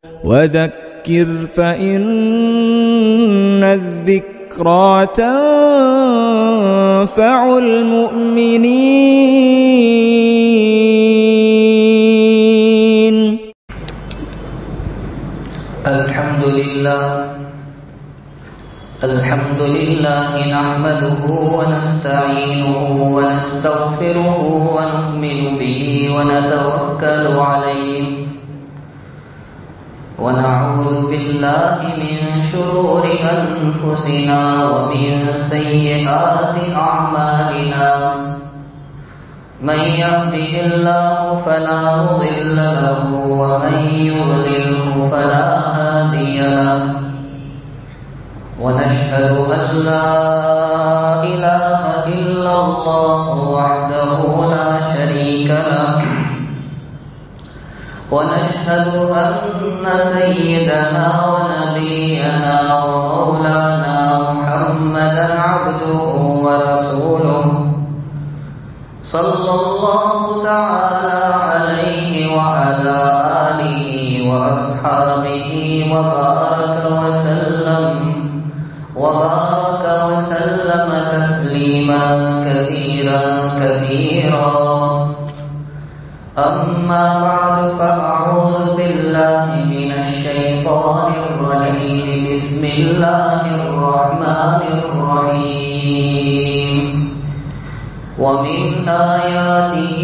وذكر فإن الذكرى تنفع المؤمنين. الحمد لله نحمده ونستعينه ونستغفره ونؤمن به ونتوكل عليه ونعوذ بالله من شرور أنفسنا ومن سيئات أعمالنا. من يهده الله فلا مضل له ومن يضلله فلا هادي له. ونشهد أن لا إله إلا الله وحده لا شريك له. ونشهد أن سيدنا ونبينا ومولانا محمدا عبده ورسوله صلى الله تعالى عليه وعلى آله وأصحابه وبارك وسلم تسليما كثيرا كثيرا. أما بعد فأعوذ بالله من الشيطان الرجيم. بسم الله الرحمن الرحيم. ومن آياته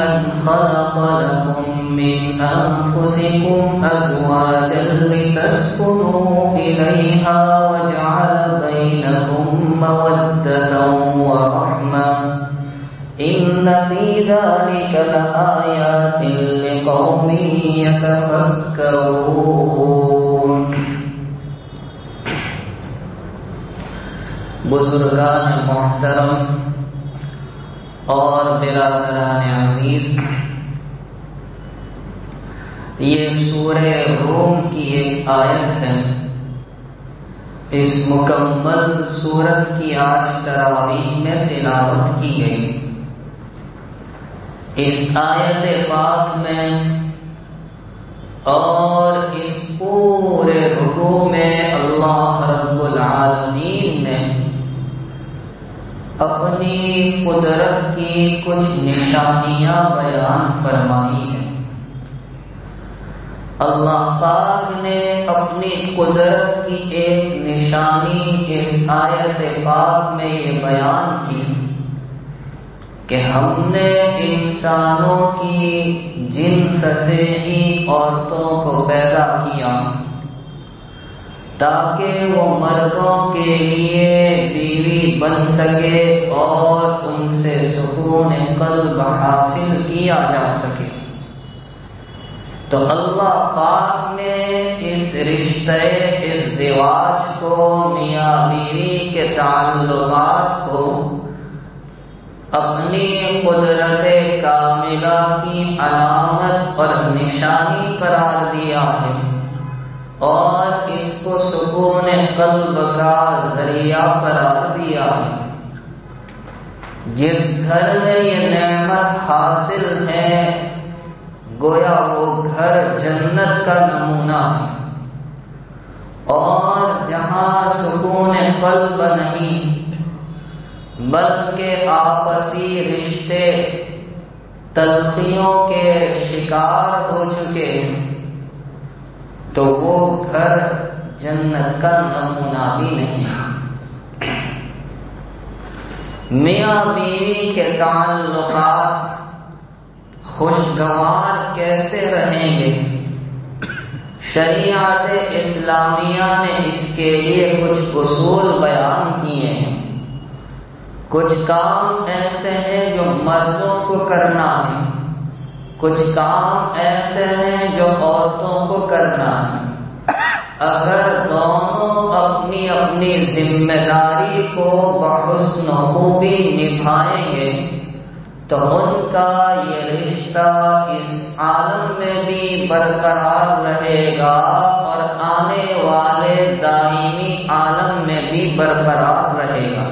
أن خلق لكم من أنفسكم أزواجا لتسكنوا إليها وجعل بينكم مودة ورحمة. إن في ذلك لآيات لقوم يتفكرون. بزرگان محترم اور برادران عزیز، یہ سورہ روم کی ایک آیت ہے. اس مکمل سورت کی آج تراویح میں تلاوت کی گئی. اس آیت پاک میں اور اس پورے رکوع میں اللہ رب العالمین نے اپنی قدرت کی کچھ نشانیاں بیان فرمائی ہیں. اللہ پاک نے اپنی قدرت کی ایک نشانی اس آیت پاک میں یہ بیان کی کہ ہم نے انسانوں کی جنس سے ہی عورتوں کو پیدا کیا تاکہ وہ مردوں کے لیے بیوی بن سکے اور ان سے سکون قلب حاصل کیا جا سکے. تو اللہ پاک نے اس رشتے ازدواج کو، میاں بیوی کے تعلقات کو اپنی قدرت کاملہ کی علامت اور نشانی قرار دیا ہے اور اس کو سکون قلب کا ذریعہ قرار دیا ہے. جس گھر میں یہ نعمت حاصل ہے گویا وہ گھر جنت کا نمونہ ہے. اور جہاں سکون قلب نہیں بلکہ آپسی رشتے تلخیوں کے شکار ہو چکے ہیں تو وہ گھر جنت کا نمونہ بھی نہیں. میاں بیوی کے تعلقات خوشگوار کیسے رہیں گے؟ شریعت اسلامیہ نے اس کے لیے کچھ اصول بیان کیے ہیں. کچھ کام ایسے ہیں جو مردوں کو کرنا ہے، کچھ کام ایسے ہیں جو عورتوں کو کرنا ہے. اگر دونوں اپنی اپنی ذمہ داری کو بحسن خوبی نبھائیں گے تو ان کا یہ رشتہ اس عالم میں بھی برقرار رہے گا اور آنے والے دائمی عالم میں بھی برقرار رہے گا.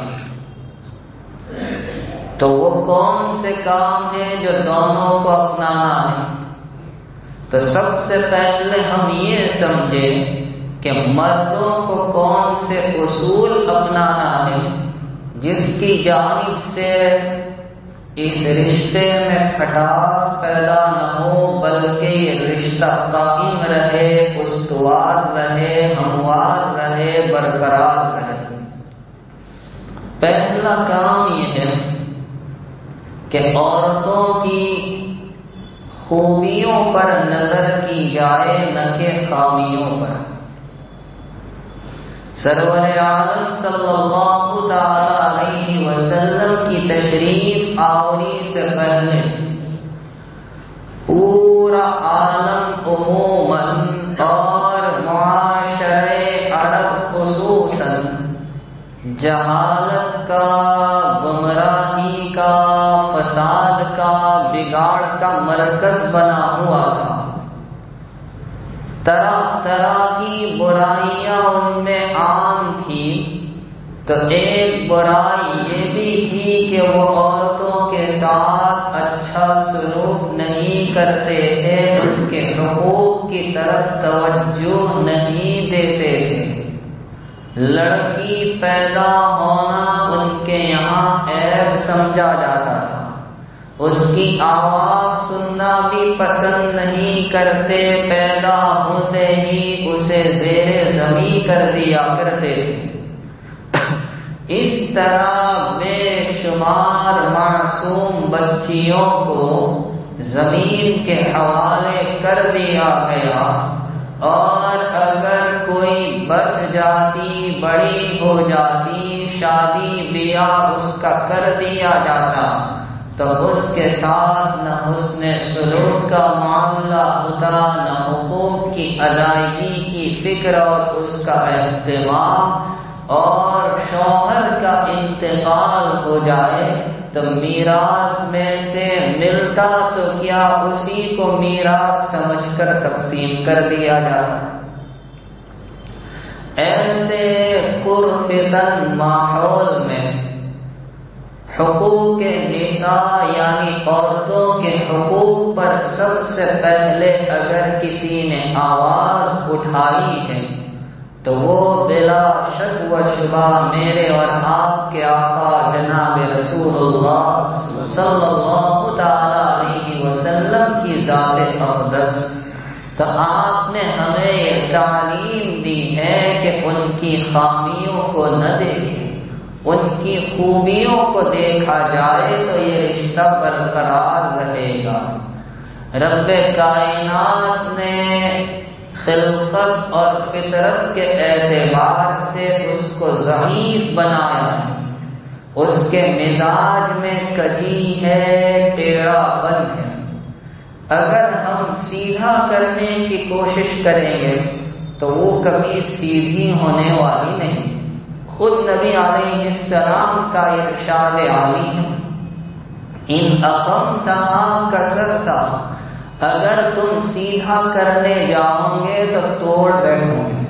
تو وہ کون سے کام ہیں جو دونوں کو اپنانا ہے؟ تو سب سے پہلے ہم یہ سمجھیں کہ مردوں کو کون سے اصول اپنانا ہے جس کی جانب سے اس رشتے میں کھٹاس پیدا نہ ہو، بلکہ یہ رشتہ قائم رہے، استوار رہے، ہموار رہے، برقرار رہے۔ پہلا کام یہ ہے کہ عورتوں کی خوبیوں پر نظر کی جائے، نہ کہ خامیوں پر۔ سرور عالم صلی اللہ تعالی علیہ وسلم کی تشریف آوری سے پہلے پورا عالم عموماً اور معاشرے عرب خصوصاً جہالت کا، گمراہی کا، فساد کا، بگاڑ کا مرکز بنا ہوا تھا۔ طرح طرح کی برائیاں ان میں عام تھی۔ تو ایک برائی یہ بھی تھی کہ وہ عورتوں کے ساتھ اچھا سلوک نہیں کرتے تھے، ان کے حقوق کی طرف توجہ نہیں دیتے تھے۔ لڑکی پیدا ہونا ان کے یہاں عیب سمجھا جاتا تھا، اس کی آواز سننا بھی پسند نہیں کرتے، پیدا ہوتے ہی اسے زیر زمین کر دیا کرتے تھے۔ اس طرح بے شمار معصوم بچیوں کو زمین کے حوالے کر دیا گیا، اور اگر کوئی بچ جاتی، بڑی ہو جاتی، شادی بیاہ اس کا کر دیا جاتا تو اس کے ساتھ نہ حسن سلوک کا معاملہ ہوتا، نہ حقوق کی ادائیگی کی فکر اور اس کا اہتمام، اور شوہر کا انتقال ہو جائے تو میراث میں سے ملتا تو کیا اسی کو میراث سمجھ کر تقسیم کر دیا جاتا۔ ایسے پرفتن ماحول میں حقوق نساء یعنی عورتوں کے حقوق پر سب سے پہلے اگر کسی نے آواز اٹھائی ہے تو وہ بلا شک و شبہ میرے اور آپ کے آقا جناب رسول اللہ صلی اللہ تعالی علیہ وسلم کی ذات اقدس۔ تو آپ نے ہمیں یہ تعلیم دی ہے کہ ان کی خامیوں کو نہ دیکھیں، ان کی خوبیوں کو دیکھا جائے تو یہ رشتہ برقرار رہے گا۔ رب کائنات نے خلقت اور فطرت کے اعتبار سے اس کو ضعیف بنایا ہے، اس کے مزاج میں کجی ہے، ٹیڑھا پن ہے۔ اگر ہم سیدھا کرنے کی کوشش کریں گے تو وہ کبھی سیدھی ہونے والی نہیں۔ خود نبی علیہ السلام کا ارشاد عالی ہے، ان اقمتها کسرتها، اگر تم سیدھا کرنے جاؤ گے تو توڑ بیٹھو گے۔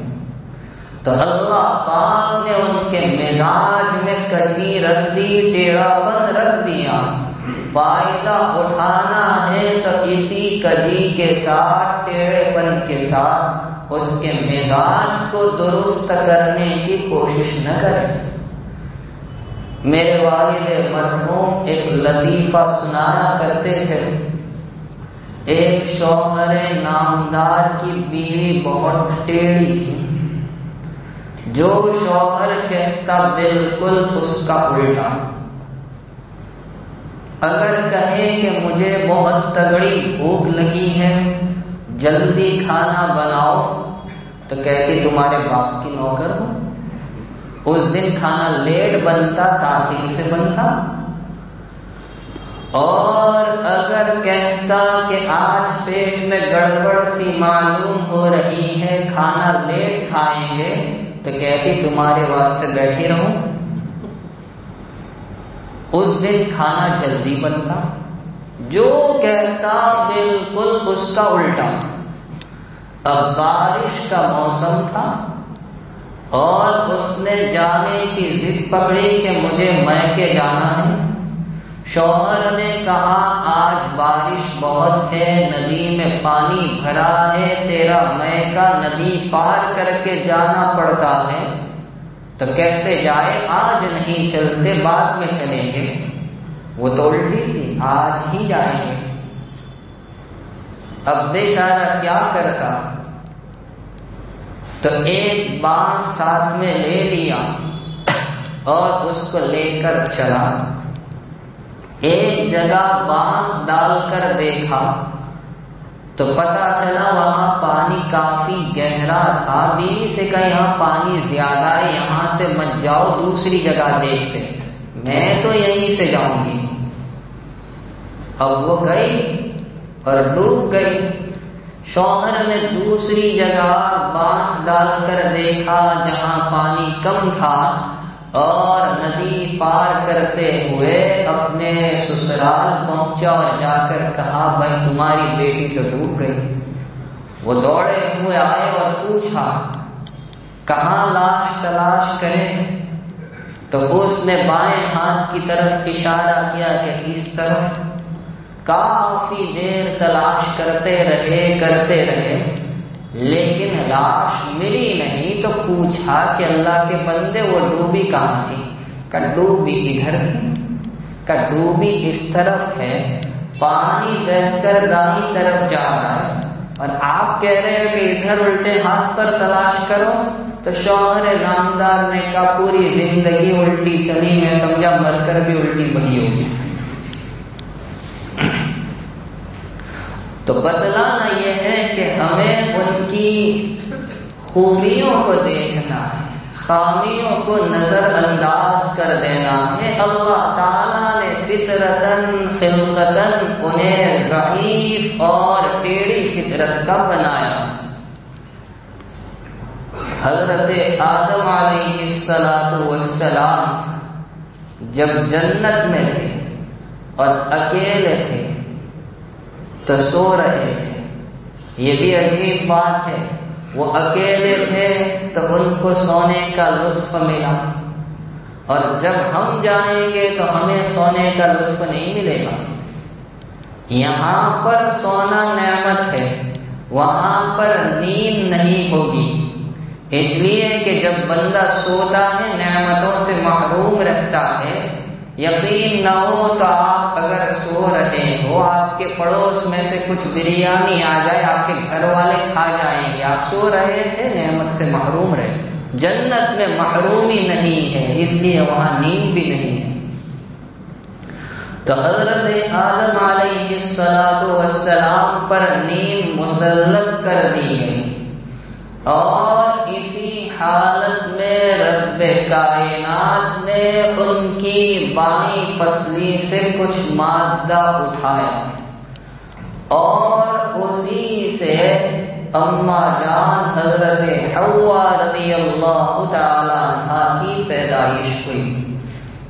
تو اللہ پاک نے ان کے مزاج میں کجی رکھ دی، ٹیڑھا پن رکھ دیا۔ فائدہ اٹھانا ہے تو اسی کجی کے ساتھ، ٹیڑھے پن کے ساتھ اس کے مزاج کو درست کرنے کی کوشش نہ کریں۔ میرے والد مرحوم ایک لطیفہ سنایا کرتے تھے۔ ایک شوہر نامدار کی بیوی بہت ٹیڑھی تھی، جو شوہر کہتا بالکل اس کا الٹا۔ اگر کہے کہ مجھے بہت تگڑی بھوک لگی ہے، جلدی کھانا بناؤ، تو کہتی تمہارے باپ کی نوکر ہو۔ اس دن کھانا لیٹ بنتا، تاخیر سے بنتا۔ اور اگر کہتا کہ آج پیٹ میں گڑبڑ سی معلوم ہو رہی ہے، کھانا لیٹ کھائیں گے، تو کہتی تمہارے واسطے بیٹھی رہو۔ اس دن کھانا جلدی بنتا۔ جو کہتا بالکل اس کا الٹا۔ اب بارش کا موسم تھا اور اس نے جانے کی ضد پکڑی کہ مجھے میکے جانا ہے۔ شوہر نے کہا آج بارش بہت ہے، ندی میں پانی بھرا ہے، تیرا میکا ندی پار کر کے جانا پڑتا ہے، تو کیسے جائے؟ آج نہیں چلتے، بعد میں چلیں گے۔ وہ تو الٹی تھی، آج ہی جائیں گے۔ اب بیچارہ کیا کرتا؟ تو ایک بانس ساتھ میں لے لیا اور اس کو لے کر چلا۔ ایک جگہ بانس ڈال کر دیکھا تو پتا چلا وہاں پانی کافی گہرا تھا۔ بیوی سے کہا یہاں پانی زیادہ ہے، یہاں سے مت جاؤ، دوسری جگہ دیکھتے، میں تو یہیں سے جاؤں گی۔ اب وہ گئی اور ڈوب گئی۔ شوہر نے دوسری جگہ بانس ڈال کر دیکھا جہاں پانی کم تھا، اور ندی پار کرتے ہوئے اپنے سسرال پہنچا اور جا کر کہا بھائی تمہاری بیٹی تو ڈوب گئی۔ وہ دوڑے ہوئے آئے اور پوچھا کہاں لاش تلاش کریں؟ تو اس نے بائیں ہاتھ کی طرف اشارہ کیا کہ اس طرف۔ کافی دیر تلاش کرتے رہے لیکن لاش ملی نہیں۔ تو پوچھا کہ اللہ کے بندے وہ ڈوبی کہاں تھی؟ کہ ڈوبی ادھر تھی۔ کہ ڈوبی اس طرف ہے، پانی بہ کر دائیں طرف جا رہا ہے، اور آپ کہہ رہے ہیں کہ ادھر الٹے ہاتھ پر تلاش کرو۔ تو شوہر نامدار نے کہا پوری زندگی الٹی چلی، میں سمجھا مر کر بھی الٹی بڑی ہوگی۔ تو بتلانا یہ ہے کہ ہمیں ان کی خوبیوں کو دیکھنا ہے، خامیوں کو نظر انداز کر دینا ہے۔ اللہ تعالیٰ نے فطرتاً خلقتاً انہیں ضعیف اور ٹیڑھی فطرت کا بنایا۔ حضرت آدم علیہ السلام جب جنت میں تھے اور اکیلے تھے تو سو رہے تھے۔ یہ بھی عجیب بات ہے، وہ اکیلے تھے تو ان کو سونے کا لطف ملا، اور جب ہم جائیں گے تو ہمیں سونے کا لطف نہیں ملے گا۔ یہاں پر سونا نعمت ہے، وہاں پر نیند نہیں ہوگی، اس لیے کہ جب بندہ سوتا ہے نعمتوں سے محروم رہتا ہے۔ یقین نہ ہو تو آپ اگر سو رہے ہو، آپ کے پڑوس میں سے کچھ بریانی آ جائے، آپ کے گھر والے کھا جائیں گے، آپ سو رہے تھے نعمت سے محروم رہے۔ جنت میں محرومی نہیں ہے، اس لیے وہاں نیند بھی نہیں ہے۔ تو حضرت آدم علیہ السلام پر نیند مسلط کر دی گئی، اور اسی حالت میں رب کائنات نے ان کی بائیں پسلی سے کچھ مادہ اٹھایا، اور اسی سے اما جان حضرت حوا رضی اللہ تعالی عنہا کی پیدائش ہوئی۔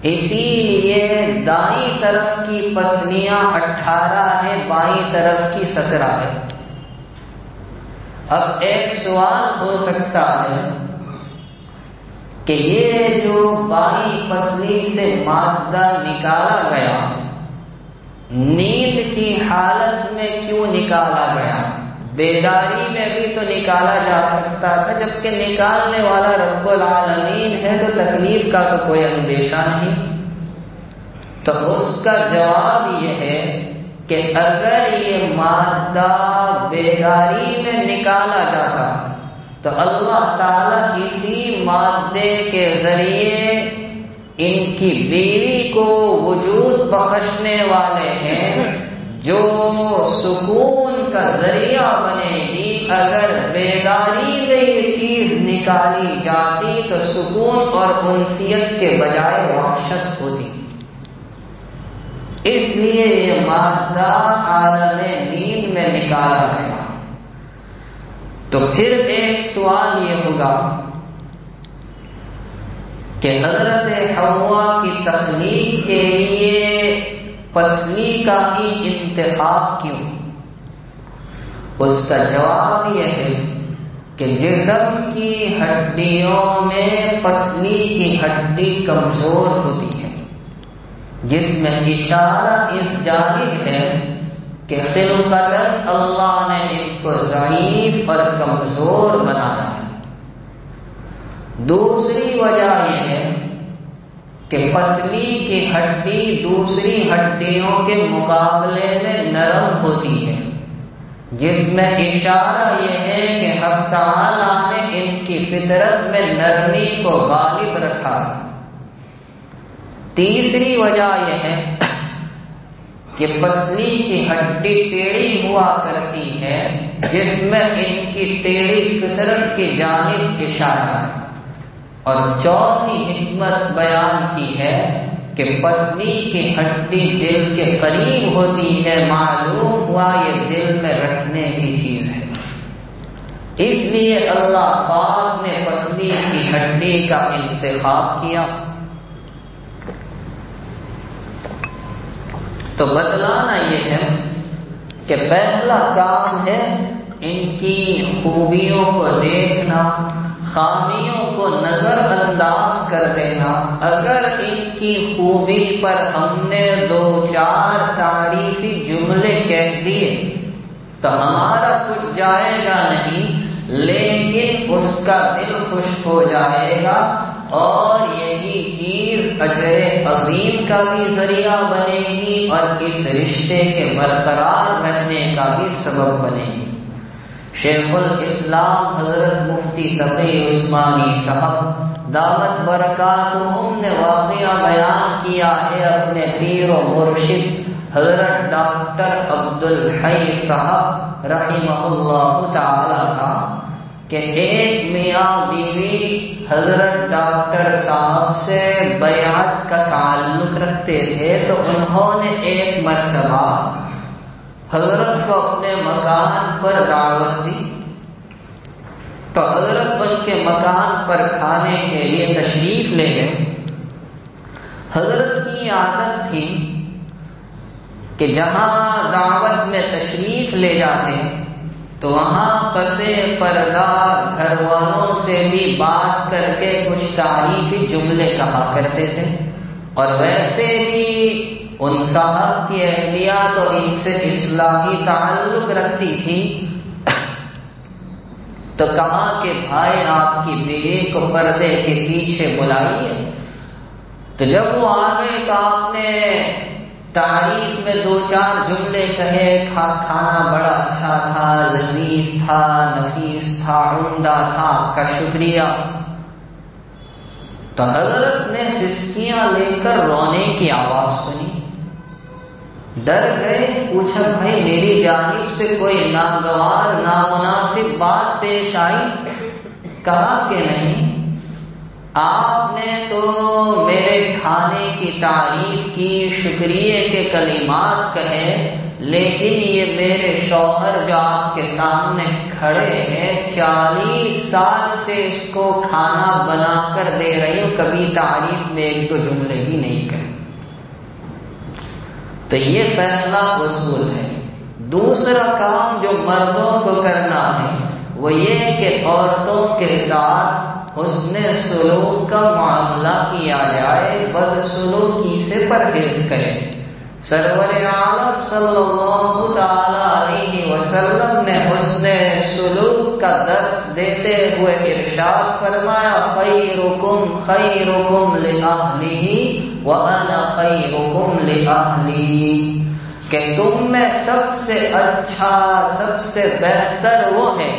اسی لیے دائیں طرف کی پسلیاں 18 ہیں، بائیں طرف کی 17 ہے۔ اب ایک سوال ہو سکتا ہے کہ یہ جو بائیں پسلی سے مادہ نکالا گیا، نیند کی حالت میں کیوں نکالا گیا؟ بیداری میں بھی تو نکالا جا سکتا تھا، جبکہ نکالنے والا رب العالمین ہے تو تکلیف کا تو کوئی اندیشہ نہیں۔ تو اس کا جواب یہ ہے کہ اگر یہ مادہ بیداری میں نکالا جاتا تو اللہ تعالیٰ اسی مادے کے ذریعے ان کی بیوی کو وجود بخشنے والے ہیں، جو سکون کا ذریعہ بنے گی۔ اگر بیداری میں یہ چیز نکالی جاتی تو سکون اور انسیت کے بجائے وحشت ہوتی۔ اس لیے یہ مادہ عالم نیند میں نکالا گیا۔ تو پھر ایک سوال یہ ہوگا کہ حضرت حوا کی تخلیق کے لیے پسلی کا ہی انتخاب کیوں؟ اس کا جواب یہ ہے کہ جسم کی ہڈیوں میں پسلی کی ہڈی کمزور ہوتی ہے، جس میں اشارہ اس جانب ہے کہ خلقتاً اللہ نے ان کو ضعیف اور کمزور بنایا ہے۔ دوسری وجہ یہ ہے کہ پسلی کی ہڈی دوسری ہڈیوں کے مقابلے میں نرم ہوتی ہے، جس میں اشارہ یہ ہے کہ حق تعالیٰ نے ان کی فطرت میں نرمی کو غالب رکھا ہے۔ تیسری وجہ یہ ہے کہ پسلی کی ہڈی ٹیڑھی ہوا کرتی ہے، جس میں ان کی ٹیڑھی فطرت کی جانب اشارہ ہے۔ اور چوتھی حکمت بیان کی ہے کہ پسلی کی ہڈی دل کے قریب ہوتی ہے، معلوم ہوا یہ دل میں رکھنے کی چیز ہے، اس لیے اللہ پاک نے پسلی کی ہڈی کا انتخاب کیا۔ تو بتلانا یہ ہے کہ پہلا کام ہے ان کی خوبیوں کو دیکھنا، خامیوں کو نظر انداز کر دینا۔ اگر ان کی خوبی پر ہم نے 2-4 تعریفی جملے کہہ دیے تو ہمارا کچھ جائے گا نہیں، لیکن اس کا دل خوش ہو جائے گا، اور یہی چیز اجر عظیم کا بھی ذریعہ بنے گی اور اس رشتے کے برقرار رہنے کا بھی سبب بنے گی۔ شیخ الاسلام حضرت مفتی تقی عثمانی صاحب دامت برکاتہم نے واقعہ بیان کیا ہے اپنے پیر و مرشد حضرت ڈاکٹر عبدالحی صاحب رحمہ اللہ تعالی کا، کہ ایک میاں بیوی حضرت ڈاکٹر صاحب سے بیعت کا تعلق رکھتے تھے، تو انہوں نے ایک مرتبہ حضرت کو اپنے مکان پر دعوت دی، تو حضرت ان کے مکان پر کھانے کے لیے تشریف لے گئے۔ حضرت کی عادت تھی کہ جہاں دعوت میں تشریف لے جاتے تو وہاں پسے پردہ گھر والوں سے بھی بات کر کے کچھ تعریفی جملے کہا کرتے تھے، اور ویسے بھی ان صاحب کی اہلیہ تو ان سے اصلاحی تعلق رکھتی تھی، تو کہا کہ بھائی آپ کی بیوی کو پردے کے پیچھے بلائیے۔ تو جب وہ آ گئے تو آپ نے تعریف میں 2-4 جملے کہے، کھانا بڑا اچھا تھا، لذیذ تھا، نفیس تھا، عمدہ تھا، آپ کا شکریہ۔ تو حضرت نے سسکیاں لے کر رونے کی آواز سنی، ڈر گئے، پوچھا بھائی میری جانب سے کوئی ناگوار نامناسب بات پیش آئی؟ کہا کہ نہیں، آپ نے تو میرے کھانے کی تعریف کی، شکریہ کے کلمات کہے، لیکن یہ میرے شوہر جو آپ کے سامنے کھڑے ہیں 40 سال سے اس کو کھانا بنا کر دے رہی ہوں، کبھی تعریف میں 1-2 جملے بھی نہیں کرے۔ تو یہ پہلا اصول ہے۔ دوسرا کام جو مردوں کو کرنا ہے وہ یہ کہ عورتوں کے ساتھ حسن سلوک کا معاملہ کیا جائے، بدسلوکی سے پرہیز کرے۔ سرور عالم صلی اللہ تعالی علیہ وسلم نے حسن سلوک کا درس دیتے ہوئے ارشاد فرمایا، خیرکم خیرکم لأہلہ وَأَنَا خَيْرُكُمْ لِأَهْلِي، کہ تم میں سب سے اچھا، سب سے بہتر وہ ہے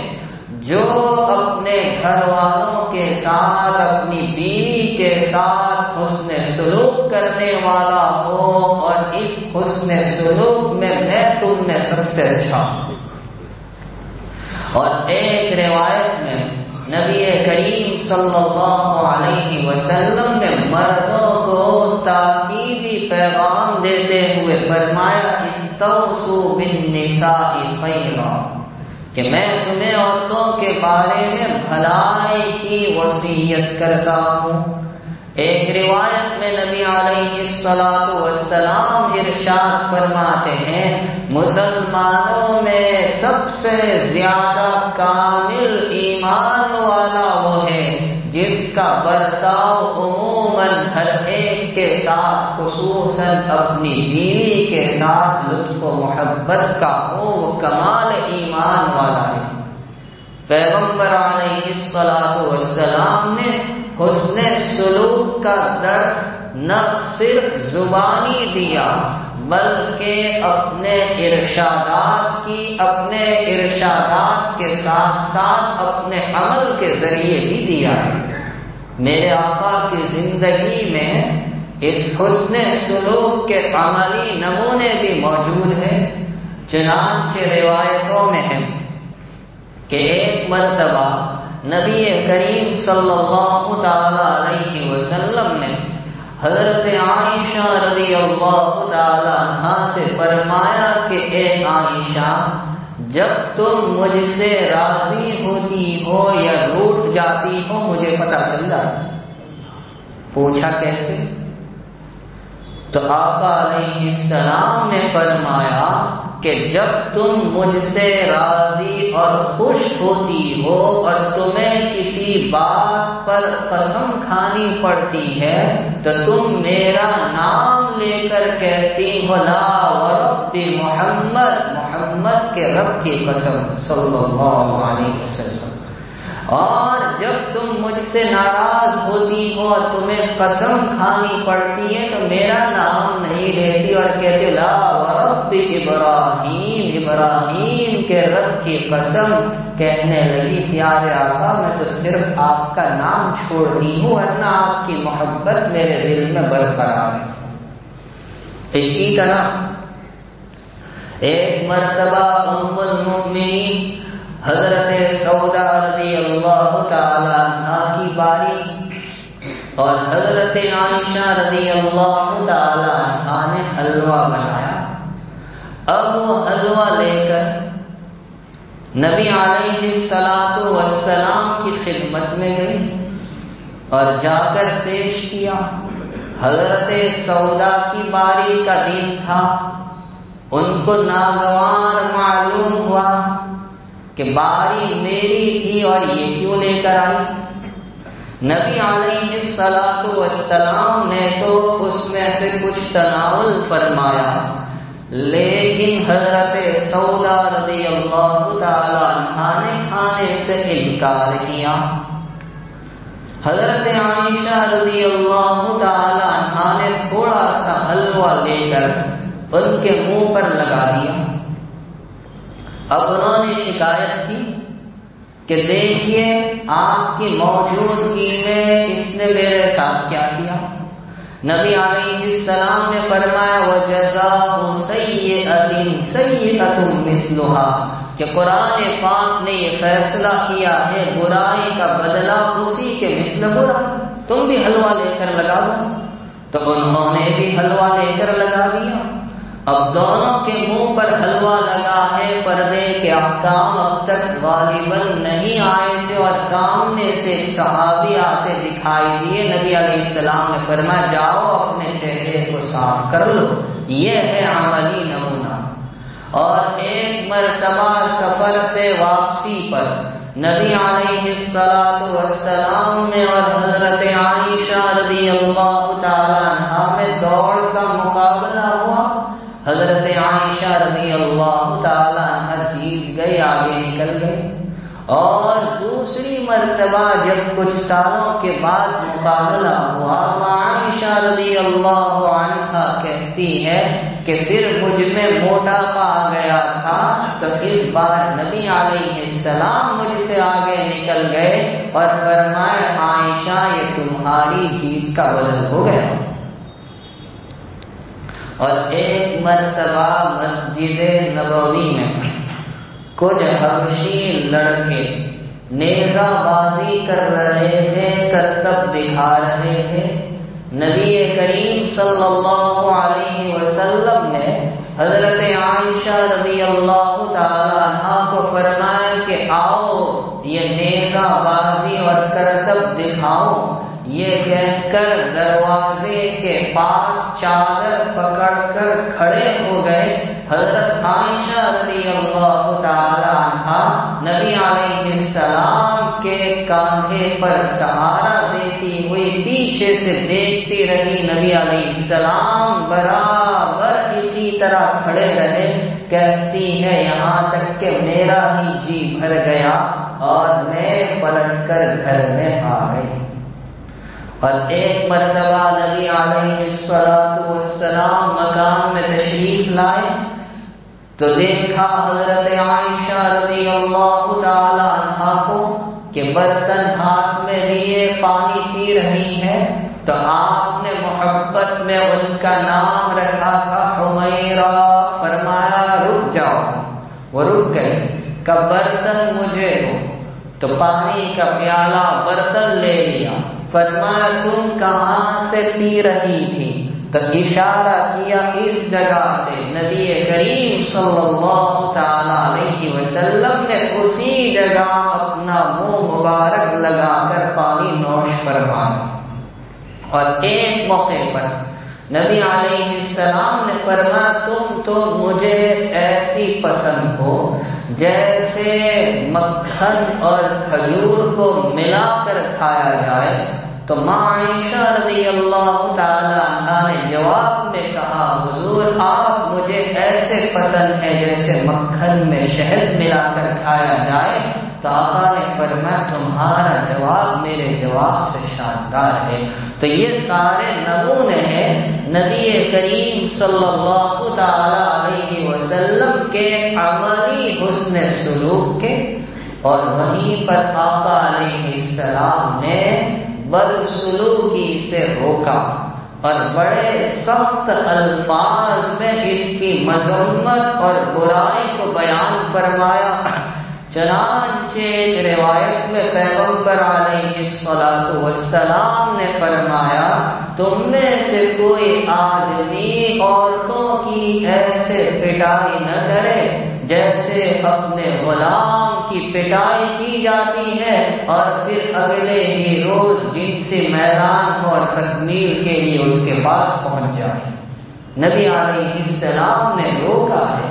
جو اپنے گھر والوں کے ساتھ، اپنی بیوی کے ساتھ حسن سلوک کرنے والا ہو، اور اس حسن سلوک میں تم میں سب سے اچھا ہوں۔ اور ایک روایت میں نبی کریم صلی اللہ علیہ وسلم نے مردوں کو تاکیدی پیغام دیتے ہوئے فرمایا، استوصوا بالنساء خیرا، کہ میں تمہیں عورتوں کے بارے میں بھلائی کی وصیت کرتا ہوں۔ ایک روایت میں نبی علیہ السلام ارشاد فرماتے ہیں، مسلمانوں میں سب سے زیادہ کامل ایمان والا وہ ہے جس کا برتاؤ عموماً ہر ایک کے ساتھ خصوصاً اپنی بیوی کے ساتھ لطف و محبت کا ہو وہ کمال ایمان والا ہے۔ پیغمبر علیہ الصلوۃ والسلام نے حسن سلوک کا درس نہ صرف زبانی دیا بلکہ اپنے ارشادات کے ساتھ ساتھ اپنے عمل کے ذریعے بھی دیا ہے۔ میرے آقا کی زندگی میں اس حسن سلوک کے عملی نمونے بھی موجود ہیں۔ چنانچہ روایتوں میں ہے کہ ایک مرتبہ نبی کریم صلی اللہ تعالی علیہ وسلم نے حضرت عائشہ رضی اللہ تعالی عنہا سے فرمایا کہ اے عائشہ، جب تم مجھ سے راضی ہوتی ہو یا روٹھ جاتی ہو مجھے پتہ چل جاتا۔ پوچھا کیسے؟ تو آقا علیہ السلام نے فرمایا کہ جب تم مجھ سے راضی اور خوش ہوتی ہو اور تمہیں کسی بات پر قسم کھانی پڑتی ہے تو تم میرا نام لے کر کہتی ہو لا ورب محمد کے رب کی قسم صلی اللہ علیہ وسلم، اور جب تم مجھ سے ناراض ہوتی ہو اور تمہیں قسم کھانی پڑتی ہے تو میرا نام نہیں لیتی اور کہتے لا ورب ابراہیم کے رب کی قسم، کہنے لگی پیارے آقا میں تو صرف آپ کا نام چھوڑتی ہوں ورنہ آپ کی محبت میرے دل میں برقرار ہے۔ اسی طرح ایک مرتبہ ام المؤمنین حضرت سودا رضی اللہ تعالی عنہا کی باری اور حضرت عائشہ رضی اللہ تعالی عنہا نے حلوہ بنایا۔ اب وہ حلوہ لے کر نبی علیہ الصلوۃ والسلام کی خدمت میں گئی اور جا کر پیش کیا۔ حضرت سودا کی باری کا دن تھا، ان کو ناگوار معلوم ہوا کہ باری میری تھی اور یہ کیوں لے کر آئی۔ نبی علیہ الصلوۃ والسلام نے تو اس میں سے کچھ تناول فرمایا، لیکن حضرت سودا رضی اللہ تعالی عنہا نے کھانے سے انکار کیا۔ حضرت عائشہ رضی اللہ تعالی عنہا نے تھوڑا سا حلوہ لے کر ان کے منہ پر لگا دیا۔ اب انہوں نے شکایت کی کہ دیکھیے آپ کی موجودگی میں اس نے میرے ساتھ کیا کیا۔ نبی علیہ السلام نے فرمایا وَجَزَاءُ سَيِّئَةٍ سَيِّئَةٌ مِثْلُهَا کہ قرآن پاک نے یہ فیصلہ کیا ہے برائی کا بدلہ اسی کے مثل برا، تم بھی حلوہ لے کر لگا دو۔ تو انہوں نے بھی حلوہ لے کر لگا دیا۔ اب دونوں کے منہ پر حلوہ لگا ہے، پردے کے احکام اب تک غالباً نہیں آئے تھے اور سامنے سے ایک صحابی آتے دکھائی دیے۔ نبی علیہ السلام نے فرمایا جاؤ اپنے چہرے کو صاف کر لو، یہ ہے عملی نمونہ۔ اور ایک مرتبہ سفر سے واپسی پر نبی علیہ السلام میں اور حضرت عائشہ رضی اللہ تعالی عنہا میں دوڑ کا مقابلہ ہوا۔ حضرت عائشہ رضی اللہ تعالی عنہ جیت گئی، آگے نکل گئی۔ اور دوسری مرتبہ جب کچھ سالوں کے بعد مقابلہ ہوا، عائشہ رضی اللہ عنہا کہتی ہے کہ پھر مجھ میں موٹاپا آ گیا تھا تو اس بار نبی علیہ السلام مجھ سے آگے نکل گئے اور فرمایا عائشہ یہ تمہاری جیت کا بدل ہو گیا۔ اور ایک مرتبہ مسجد نبوی میں کچھ حبشی لڑکے نیزہ بازی کر رہے تھے، کرتب دکھا رہے تھے۔ نبی کریم صلی اللہ علیہ وسلم نے حضرت عائشہ رضی اللہ تعالی عنہا کو فرمایا کہ آؤ یہ نیزہ بازی اور کرتب دکھاؤ۔ یہ کہہ کر دروازے کے پاس چادر پکڑ کر کھڑے ہو گئے۔ حضرت عائشہ رضی اللہ تعالی عنہا نبی علیہ السلام کے کاندھے پر سہارا دیتی ہوئی پیچھے سے دیکھتی رہی. نبی علیہ السلام برابر اسی طرح کھڑے رہے. کہتی ہے یہاں تک کہ میرا ہی جی بھر گیا اور میں پلٹ کر گھر میں آ گئی. اور ایک مرتبہ نبی علیہ السلام مقام میں تشریف لائے تو دیکھا حضرت عائشہ رضی اللہ تعالی عنہا کو کہ برتن ہاتھ میں لیے پانی پی رہی ہے. تو آپ نے محبت میں ان کا نام رکھا تھا حمیرہ. فرمایا رک جاؤ. وہ رک گئی. کہ برتن مجھے دو. تو پانی کا پیالہ برتن لے لیا. فرمایا تم کہاں سے پی رہی تھی؟ تو اشارہ کیا اس جگہ سے. نبی کریم صلی اللہ تعالی علیہ وسلم نے اسی جگہ اپنا منہ مبارک لگا کر پانی نوش فرمایا. اور ایک موقع پر نبی علیہ السلام نے فرمایا تم تو مجھے ایسی پسند ہو جیسے مکھن اور کھجور کو ملا کر کھایا جائے. تو عائشہ رضی اللہ تعالی عنہا نے جواب میں کہا حضور آپ مجھے ایسے پسند ہے جیسے مکھن میں شہد ملا کر کھایا جائے. تو آقا نے فرمایا تمہارا جواب میرے جواب سے شاندار ہے. تو یہ سارے نمونے ہیں نبی کریم صلی اللہ تعالی علیہ وسلم کے عملی حسن سلوک کے. اور وہیں پر آقا علیہ السلام نے بدسلوکی سے روکا اور بڑے سخت الفاظ میں اس کی مذمت اور برائی کو بیان فرمایا. چنانچہ روایت میں پیغمبر علیہ السلام نے فرمایا تم میں سے کوئی آدمی عورتوں کی ایسے پٹائی نہ کرے جیسے اپنے غلام کی پٹائی کی جاتی ہے اور پھر اگلے ہی روز جنسی میدان ہو اور تکمیل کے لیے اس کے پاس پہنچ جائے. نبی علیہ السلام نے روکا ہے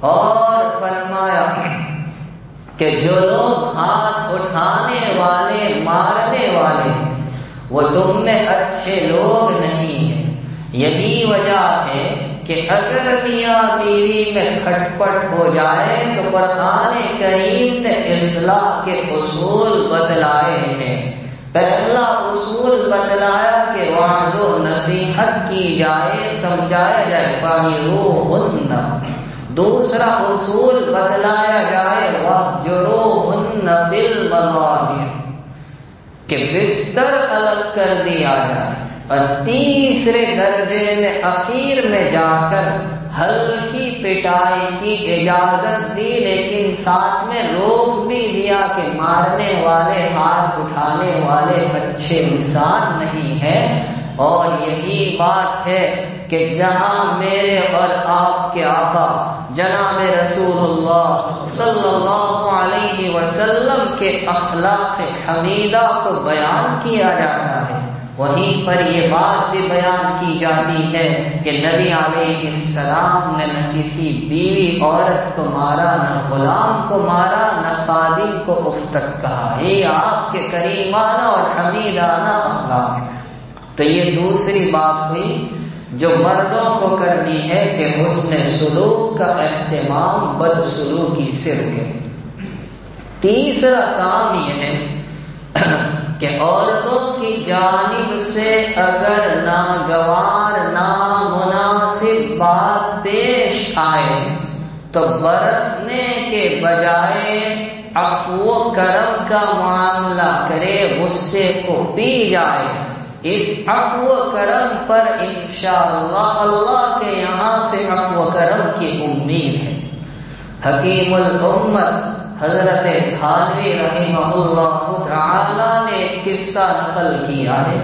اور فرمایا کہ جو لوگ ہاتھ اٹھانے والے مارنے والے وہ تم میں اچھے لوگ نہیں ہیں. یہی وجہ ہے کہ اگر میاں بیوی میں کھٹ پٹ ہو جائے تو قرآن کریم نے اصلاح کے اصول بتلائے ہیں. پہلا اصول بتلایا کہ وعظ و نصیحت کی جائے سمجھایا جائے فَعِظُوهُنَّ. دوسرا اصول بتلایا جائے وَاهْجُرُوهُنَّ فِي الْمَضَاجِعِ کہ بستر الگ کر دیا جائے. اور تیسرے درجے میں اخیر میں جا کر ہلکی پٹائی کی اجازت دی لیکن ساتھ میں روک بھی دیا کہ مارنے والے ہاتھ اٹھانے والے اچھے انسان نہیں ہیں. اور یہی بات ہے کہ جہاں میرے اور آپ کے آقا جناب رسول اللہ صلی اللہ علیہ وسلم کے اخلاق حمیدہ کو بیان کیا جاتا ہے وہیں پر یہ بات بھی بیان کی جاتی ہے کہ نبی علیہ السلام نے نہ کسی بیوی عورت کو مارا نہ غلام کو مارا نہ خادم کو اف تک کہا. یہ آپ کے کریمانہ اور حمیدانہ اخلاق ہے. تو یہ دوسری بات ہوئی جو مردوں کو کرنی ہے کہ حسن سلوک کا اہتمام بدسلوکی سے رکے. تیسرا کام یہ ہے کہ عورتوں کی جانب سے اگر ناگوار نامناسب بات پیش آئے تو برسنے کے بجائے عفو و کرم کا معاملہ کرے, غصے کو پی جائے. اس عفو و کرم پر انشاءاللہ اللہ کے یہاں سے عفو و کرم کی امید ہے. حکیم الامت حضرت تھانوی رحمہ اللہ تعالی نے ایک قصہ نقل کیا ہے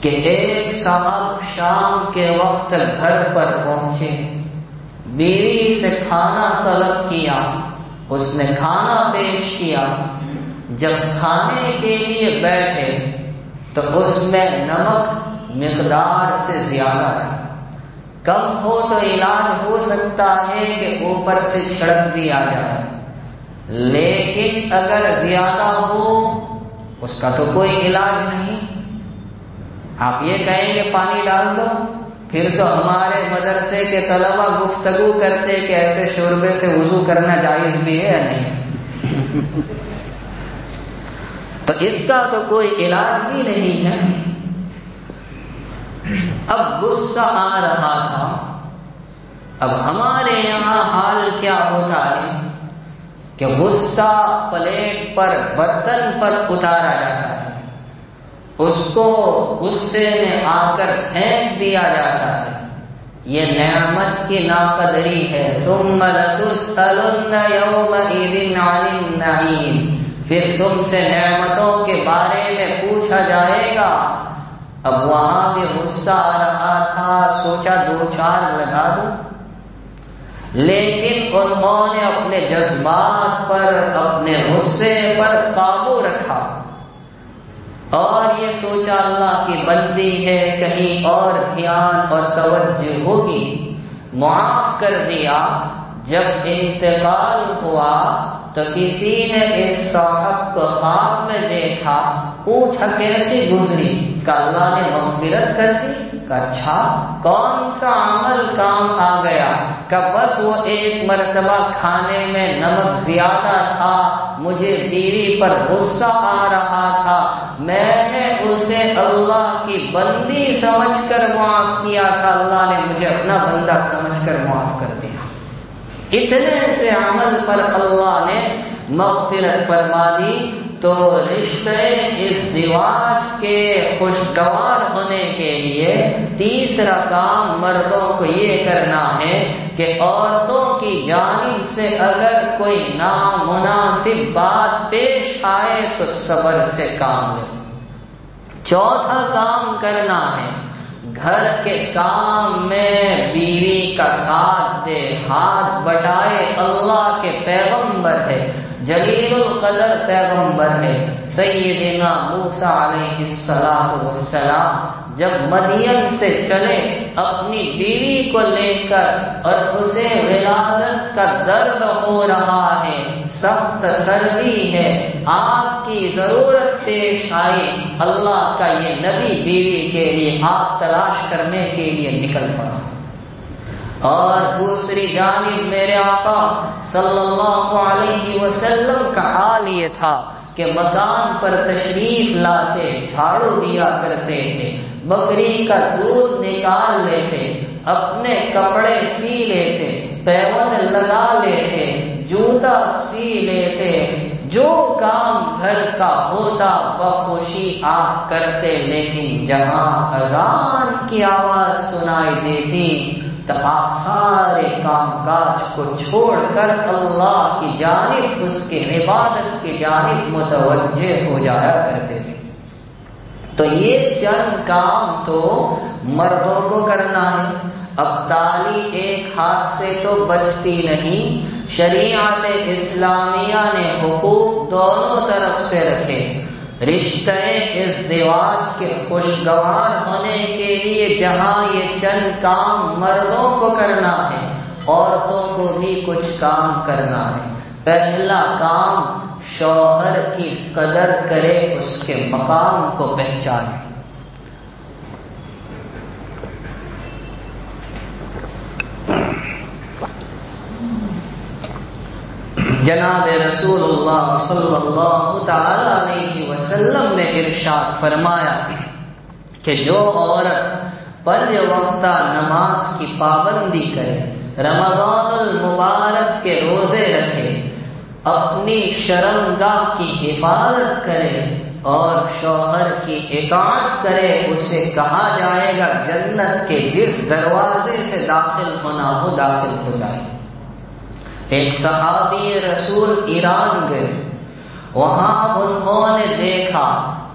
کہ ایک صاحب شام کے وقت گھر پر پہنچے, بیوی سے کھانا طلب کیا, اس نے کھانا پیش کیا. جب کھانے کے لیے بیٹھے تو اس میں نمک مقدار سے زیادہ تھا. کم ہو تو علاج ہو سکتا ہے کہ اوپر سے چھڑک دیا جائے, لیکن اگر زیادہ ہو اس کا تو کوئی علاج نہیں. آپ یہ کہیں گے پانی ڈال دو، پھر تو ہمارے مدرسے کے طلبہ گفتگو کرتے کہ ایسے شوربے سے وضو کرنا جائز بھی ہے یا نہیں. تو اس کا تو کوئی علاج بھی نہیں ہے. اب غصہ آ رہا تھا. اب ہمارے یہاں حال کیا ہوتا ہے کہ غصہ پلیٹ پر برتن پر اتارا جاتا ہے، اس کو غصے میں آ کر پھینک دیا جاتا ہے. یہ نعمت کی ناقدری ہے. ثم لتسألن یومئذ عن النعیم، پھر تم سے نعمتوں کے بارے میں پوچھا جائے گا. اب وہاں بھی غصہ آ رہا تھا، سوچا 2-4 لگا دوں، لیکن انہوں نے اپنے جذبات پر، اپنے غصے پر قابو رکھا اور یہ سوچا اللہ کی بندی ہے، کہیں اور دھیان اور توجہ ہوگی، معاف کر دیا. جب انتقال ہوا تو کسی نے اس صاحب کو خواب میں دیکھا، پوچھا کیسی گزری؟ کہ اللہ نے مغفرت کر دی. کہ اچھا، کون سا عمل کام آ گیا؟ کہ بس وہ ایک مرتبہ کھانے میں نمک زیادہ تھا، مجھے بیوی پر غصہ آ رہا تھا، میں نے اسے اللہ کی بندی سمجھ کر معاف کیا تھا، اللہ نے مجھے اپنا بندہ سمجھ کر معاف کر دیا. اتنے سے عمل پر اللہ نے مغفرت فرما دی. تو رشتے ازدواج کے خوشگوار ہونے کے لیے تیسرا کام مردوں کو یہ کرنا ہے کہ عورتوں کی جانب سے اگر کوئی نامناسب بات پیش آئے تو صبر سے کام لے. چوتھا کام کرنا ہے، گھر کے کام میں بیوی کا ساتھ دے، ہاتھ بٹائے. اللہ کے پیغمبر ہے، جلیل القدر پیغمبر ہے سیدنا موسیٰ علیہ السلام، جب مدین سے چلے اپنی بیوی کو لے کر اور اسے ولادت کا درد ہو رہا ہے، سخت سردی ہے، آگ کی ضرورت پیش آئی، اللہ کا یہ نبی بیوی کے لیے آگ تلاش کرنے کے لیے نکل پڑا. اور دوسری جانب میرے آقا صلی اللہ علیہ وسلم کا حال یہ تھا کہ مکان پر تشریف لاتے، جھاڑو دیا کرتے تھے، بکری کا دودھ نکال لیتے، اپنے کپڑے سی لیتے، پیوند لگا لیتے، جوتا سی لیتے، جو کام گھر کا ہوتا بخوشی آپ کرتے. لیکن جہاں اذان کی آواز سنائی دیتی تو آپ سارے کام کاج کو چھوڑ کر اللہ کی جانب، اس کی عبادت کی جانب متوجہ ہو جایا کرتے تھے. تو یہ چند کام تو مردوں کو کرنا ہے. اب تالی ایک ہاتھ سے تو بچتی نہیں. شریعت اسلامیہ نے حقوق دونوں طرف سے رکھے. رشتے ازدواج کے خوشگوار ہونے کے لیے جہاں یہ چند کام مردوں کو کرنا ہے، عورتوں کو بھی کچھ کام کرنا ہے. پہلا کام، شوہر کی قدر کرے، اس کے مقام کو پہچانے. جناب رسول اللہ صلی اللہ تعالی علیہ وسلم نے ارشاد فرمایا کہ جو عورت 5 وقتہ نماز کی پابندی کرے، رمضان المبارک کے روزے رکھے، اپنی شرمگاہ کی حفاظت کرے اور شوہر کی اطاعت کرے، اسے کہا جائے گا جنت کے جس دروازے سے داخل ہونا ہو داخل ہو جائے. ایک صحابی رسول ایران گئے، وہاں انہوں نے دیکھا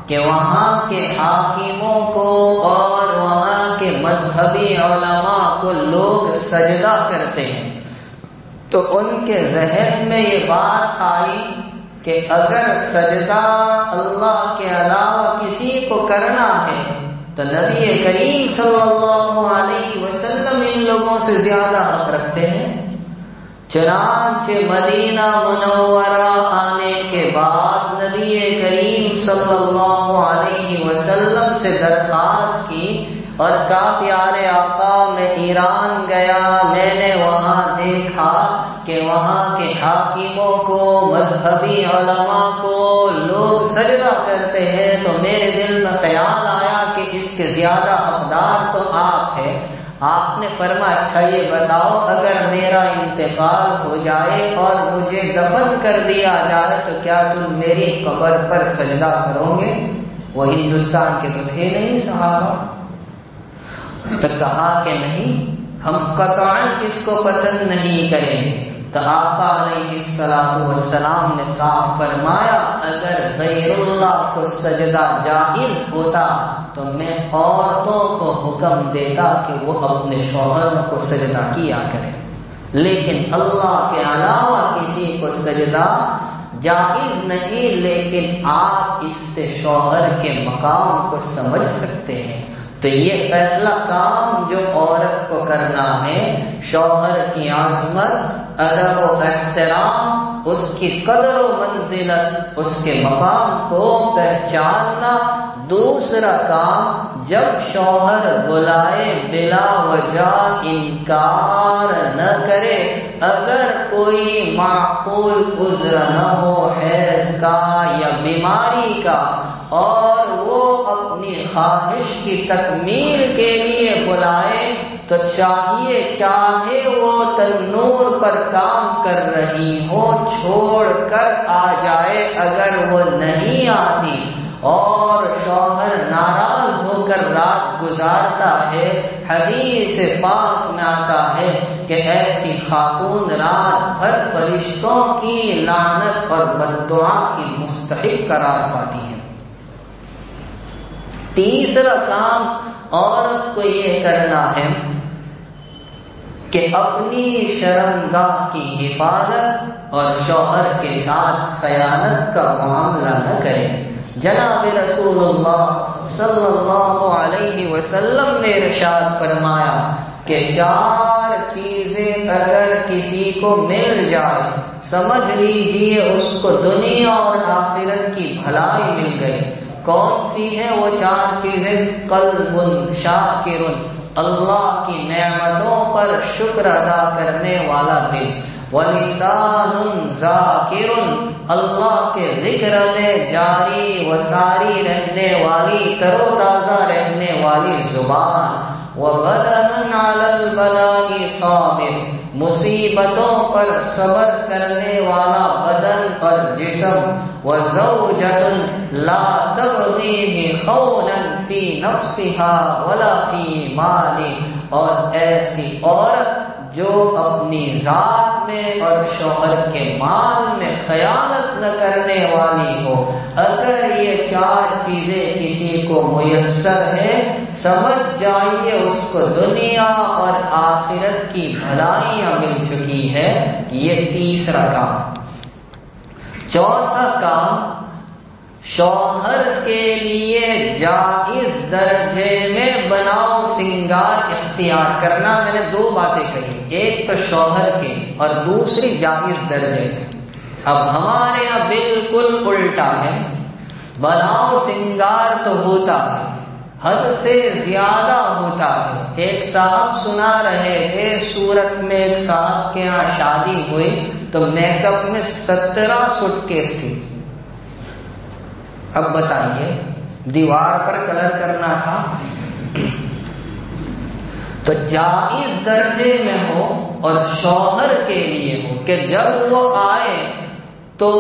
کہ وہاں کے حاکموں کو اور وہاں کے مذہبی علماء کو لوگ سجدہ کرتے ہیں. تو ان کے ذہن میں یہ بات آئی کہ اگر سجدہ اللہ کے علاوہ کسی کو کرنا ہے تو نبی کریم صلی اللہ علیہ وسلم ان لوگوں سے زیادہ حق رکھتے ہیں. چنانچہ مدینہ منورہ آنے کے بعد نبی کریم صلی اللہ علیہ وسلم سے درخواست کی اور کہا پیارے آقا میں ایران گیا، میں نے وہاں دیکھا کہ وہاں کے حاکموں کو، مذہبی علماء کو لوگ سجدہ کرتے ہیں، تو میرے دل میں خیال آیا کہ اس کے زیادہ حقدار تو آپ ہیں۔ آپ نے فرمایا اچھا یہ بتاؤ اگر میرا انتقال ہو جائے اور مجھے دفن کر دیا جائے تو کیا تم میری قبر پر سجدہ کرو گے؟ وہ ہندوستان کے تو تھے نہیں صحابہ۔ تو کہا کہ نہیں، ہم قطعاً اس کو پسند نہیں کریں گے۔ تو آقا علیہ السلام نے صاف فرمایا اگر غیر اللہ کو سجدہ جائز ہوتا تو میں عورتوں کو حکم دیتا کہ وہ اپنے شوہروں کو سجدہ کیا کریں، لیکن اللہ کے علاوہ کسی کو سجدہ جائز نہیں، لیکن آپ اس سے شوہر کے مقام کو سمجھ سکتے ہیں۔ تو یہ پہلا کام جو عورت کو کرنا ہے، شوہر کی عظمت، ادب و احترام، اس کی قدر و منزلت، اس کے مقام کو پہچاننا۔ دوسرا کام جب شوہر بلائے بلا وجہ انکار نہ کرے، اگر کوئی معقول عذر نہ ہو حیض کا یا بیماری کا اور وہ اپنی خواہش کی تکمیل کے لیے بلائے تو چاہے وہ تنور پر کام کر رہی ہو چھوڑ کر آ جائے، اگر وہ نہیں آتی اور شوہر ناراض ہو کر رات گزارتا ہے، حدیث پاک میں آتا ہے کہ ایسی خاتون رات بھر فرشتوں کی لعنت اور بددعا کی مستحق قرار پاتی ہے۔ تیسرا کام عورت کو یہ کرنا ہے کہ اپنی شرمگاہ کی حفاظت اور شوہر کے ساتھ خیانت کا معاملہ نہ کرے۔ جناب رسول اللہ صلی اللہ علیہ وسلم نے ارشاد فرمایا کہ 4 چیزیں اگر کسی کو مل جائے سمجھ لیجئے اس کو دنیا اور آخرت کی بھلائی مل گئی۔ کون سی ہیں وہ 4 چیزیں؟ قلب شاکر، اللہ کی نعمتوں پر شکر ادا کرنے والا دل، ولسان ذاکر، اللہ کے ذکر میں جاری و ساری رہنے والی، تر و تازہ رہنے والی زبان، وبدن علی البلاء صابر، مصیبتوں پر صبر کرنے والا بدن اور جسم، وزوجۃ لا تبغیہ خونا فی نفسها ولا فی مال، اور ایسی عورت جو اپنی ذات میں اور شوہر کے مال میں خیانت نہ کرنے والی ہو۔ اگر یہ 4 چیزیں کسی کو میسر ہیں سمجھ جائیے اس کو دنیا اور آخرت کی بھلائیاں مل چکی ہے۔ یہ تیسرا کام۔ چوتھا کام شوہر کے لیے جائز درجے میں بناؤ سنگار اختیار کرنا۔ میں نے 2 باتیں کہی، ایک تو شوہر کے اور دوسری جائز درجے میں۔ اب ہمارے یہاں بالکل الٹا ہے، بناؤ سنگار تو ہوتا ہے، حد سے زیادہ ہوتا ہے۔ ایک صاحب سنا رہے تھے سورت میں ایک صاحب کے یہاں شادی ہوئی تو میک اپ میں 17 سوٹ کیس تھی۔ اب بتائیے دیوار پر کلر کرنا تھا تو جائز درجے میں ہو اور شوہر کے لیے ہو کہ جب وہ آئے تو